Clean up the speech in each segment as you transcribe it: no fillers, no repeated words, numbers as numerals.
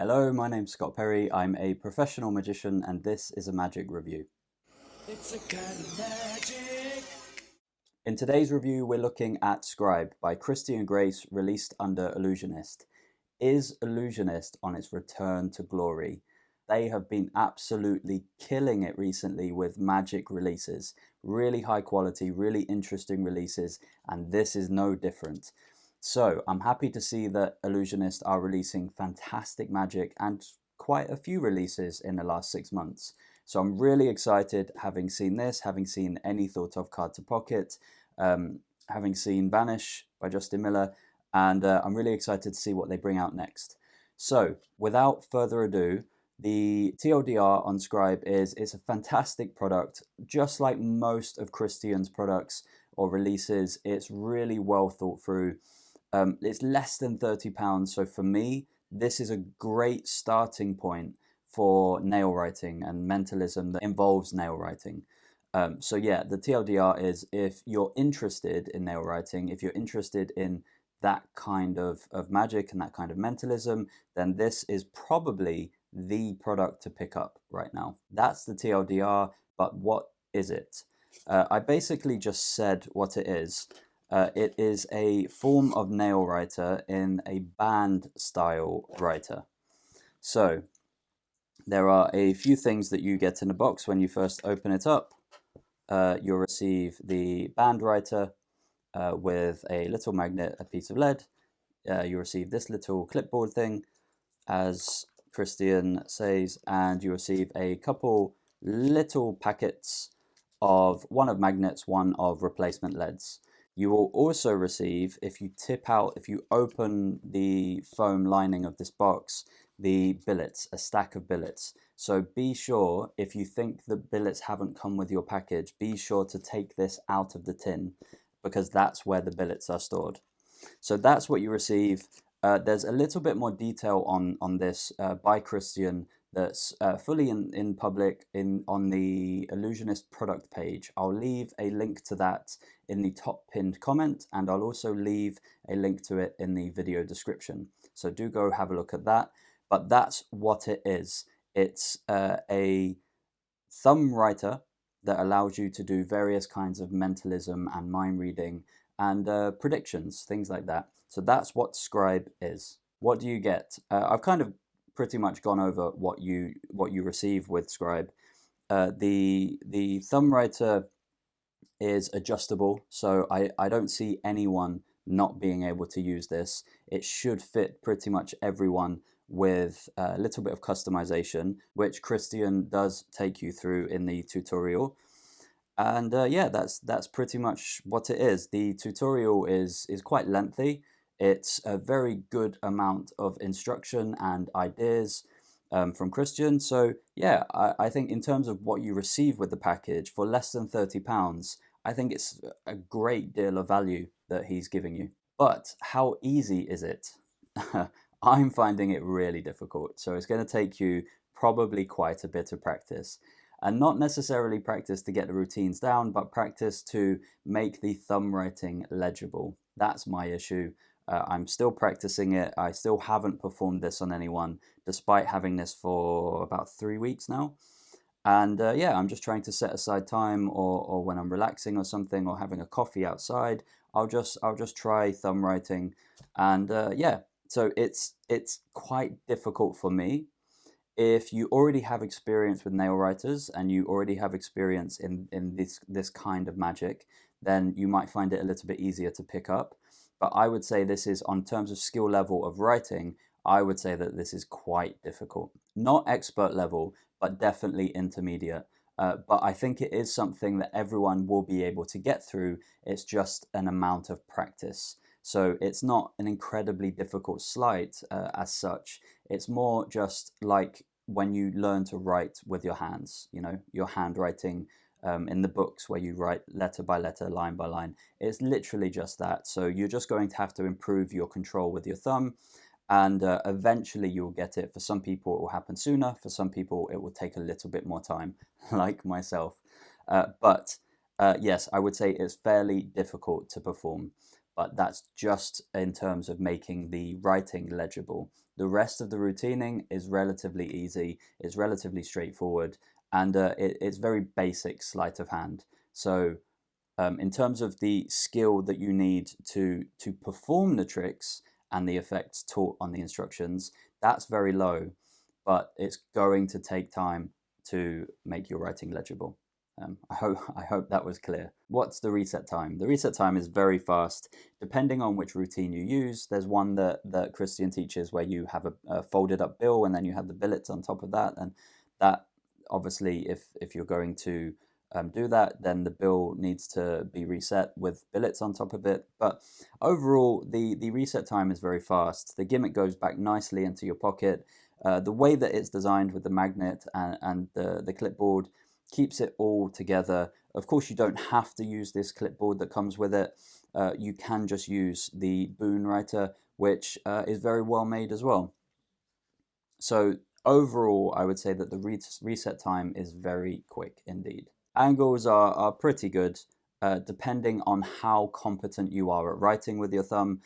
Hello, my name's Scott Perry. I'm a professional magician and this is a magic review. It's a kind of magic. In today's review, we're looking at Scribe by Christian Grace, released under Ellusionist. Is Ellusionist on its return to glory? They have been absolutely killing it recently with magic releases. Really high quality, really interesting releases, and this is no different. So I'm happy to see that Ellusionist are releasing fantastic magic and quite a few releases in the last 6 months. So I'm really excited having seen this, having seen Any Thought Of Card to Pocket, having seen Vanish by Justin Miller, and I'm really excited to see what they bring out next. So without further ado, the TLDR on Scribe is it's a fantastic product, just like most of Christian's products or releases. It's really well thought through. It's less than £30, so for me, this is a great starting point for nail writing and mentalism that involves nail writing. So yeah, the TLDR is if you're interested in nail writing, if you're interested in that kind of magic and that kind of mentalism, then this is probably the product to pick up right now. That's the TLDR, but what is it? I basically just said what it is. It is a form of nail writer in a band style writer. So there are a few things that you get in the box when you first open it up. You'll receive the band writer with a little magnet, a piece of lead. You receive this little clipboard thing, as Christian says, and you receive a couple little packets of one of magnets, one of replacement leads. You will also receive, if you open the foam lining of this box, the billets, a stack of billets. So be sure, if you think the billets haven't come with your package, be sure to take this out of the tin, because that's where the billets are stored. So that's what you receive. There's a little bit more detail on this by Christian that's fully in public on the Ellusionist product page. I'll leave a link to that in the top pinned comment, and I'll also leave a link to it in the video description. So do go have a look at that. But that's what it is. It's a thumb writer that allows you to do various kinds of mentalism and mind reading and predictions, things like that. So that's what Scribe is. What do you get? I've kind of pretty much gone over what you receive with Scribe. The thumb writer is adjustable, so I don't see anyone not being able to use this. It should fit pretty much everyone with a little bit of customization, which Christian does take you through in the tutorial. And yeah, that's pretty much what it is. The tutorial is quite lengthy. It's a very good amount of instruction and ideas from Christian. So yeah, I think in terms of what you receive with the package for less than £30, I think it's a great deal of value that he's giving you. But how easy is it? I'm finding it really difficult. So it's going to take you probably quite a bit of practice. And not necessarily practice to get the routines down, but practice to make the thumb writing legible. That's my issue. I'm still practicing it. I still haven't performed this on anyone, despite having this for about 3 weeks now. And yeah, I'm just trying to set aside time, or when I'm relaxing or something, or having a coffee outside, I'll just try thumb writing. And yeah, so it's quite difficult for me. If you already have experience with nail writers and you already have experience in this kind of magic, then you might find it a little bit easier to pick up. But I would say this is, on terms of skill level of writing, I would say that this is quite difficult. Not expert level, but definitely intermediate. But I think it is something that everyone will be able to get through. It's just an amount of practice. So it's not an incredibly difficult sleight as such. It's more just like when you learn to write with your hands, your handwriting in the books where you write letter by letter, line by line. It's literally just that. So you're just going to have to improve your control with your thumb, and eventually you'll get it. For some people, it will happen sooner. For some people, it will take a little bit more time, like myself. But yes, I would say it's fairly difficult to perform. but that's just in terms of making the writing legible. The rest of the routining is relatively easy, it's relatively straightforward, and it's very basic sleight of hand. So in terms of the skill that you need to perform the tricks and the effects taught on the instructions, that's very low, but it's going to take time to make your writing legible. I hope that was clear. What's the reset time? The reset time is very fast. Depending on which routine you use, there's one that Christian teaches where you have a folded up bill and then you have the billets on top of that. And that obviously, if you're going to do that, then the bill needs to be reset with billets on top of it. But overall, the reset time is very fast. The gimmick goes back nicely into your pocket. The way that it's designed with the magnet and the clipboard keeps it all together. Of course, you don't have to use this clipboard that comes with it. You can just use the Boon writer, which is very well made as well. So overall, I would say that the reset time is very quick indeed. Angles are pretty good. Depending on how competent you are at writing with your thumb,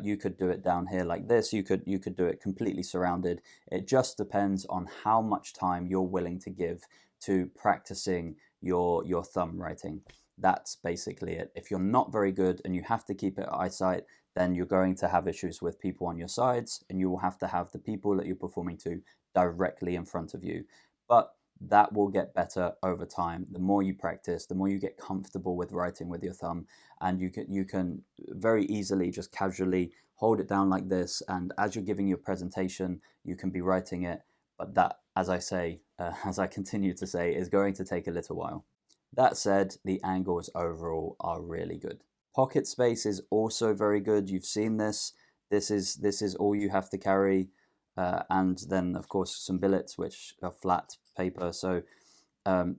you could do it down here like this. You could do it completely surrounded. It just depends on how much time you're willing to give to practicing your thumb writing. That's basically it. If you're not very good and you have to keep it at eyesight, then you're going to have issues with people on your sides, and you will have to have the people that you're performing to directly in front of you. But that will get better over time. The more you practice, the more you get comfortable with writing with your thumb, and you can very easily just casually hold it down like this, and as you're giving your presentation, you can be writing it. But that, as I say, as I continue to say, is going to take a little while. That said, the angles overall are really good. Pocket space is also very good. You've seen this. This is all you have to carry, and then of course some billets, which are flat paper. So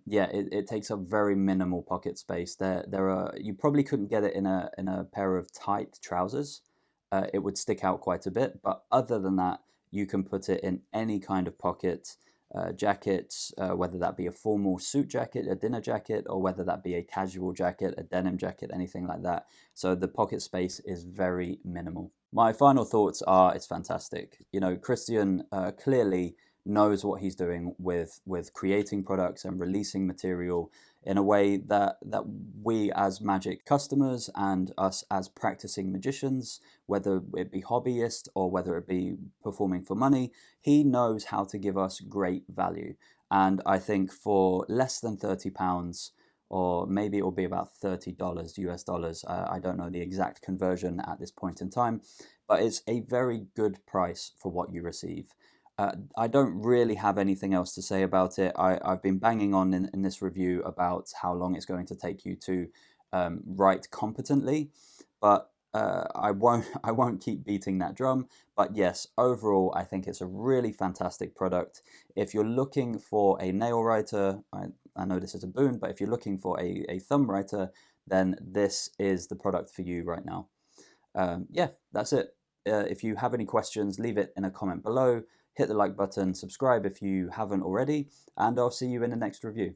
yeah, it takes up very minimal pocket space. There are, you probably couldn't get it in a pair of tight trousers. It would stick out quite a bit, but other than that, you can put it in any kind of pocket. Jackets, whether that be a formal suit jacket, a dinner jacket, or whether that be a casual jacket, a denim jacket, anything like that. So the pocket space is very minimal. My final thoughts are it's fantastic. You know, Christian clearly knows what he's doing with creating products and releasing material in a way that we as magic customers and us as practicing magicians, whether it be hobbyist or whether it be performing for money, he knows how to give us great value. And I think for less than £30, or maybe it will be about $30 US dollars, I don't know the exact conversion at this point in time, but it's a very good price for what you receive. I don't really have anything else to say about it. I've been banging on in this review about how long it's going to take you to write competently, but I won't keep beating that drum. But yes, overall, I think it's a really fantastic product. If you're looking for a nail writer, I know this is a boon, but if you're looking for a thumb writer, then this is the product for you right now. Yeah, that's it. If you have any questions, leave it in a comment below. Hit the like button, subscribe if you haven't already, and I'll see you in the next review.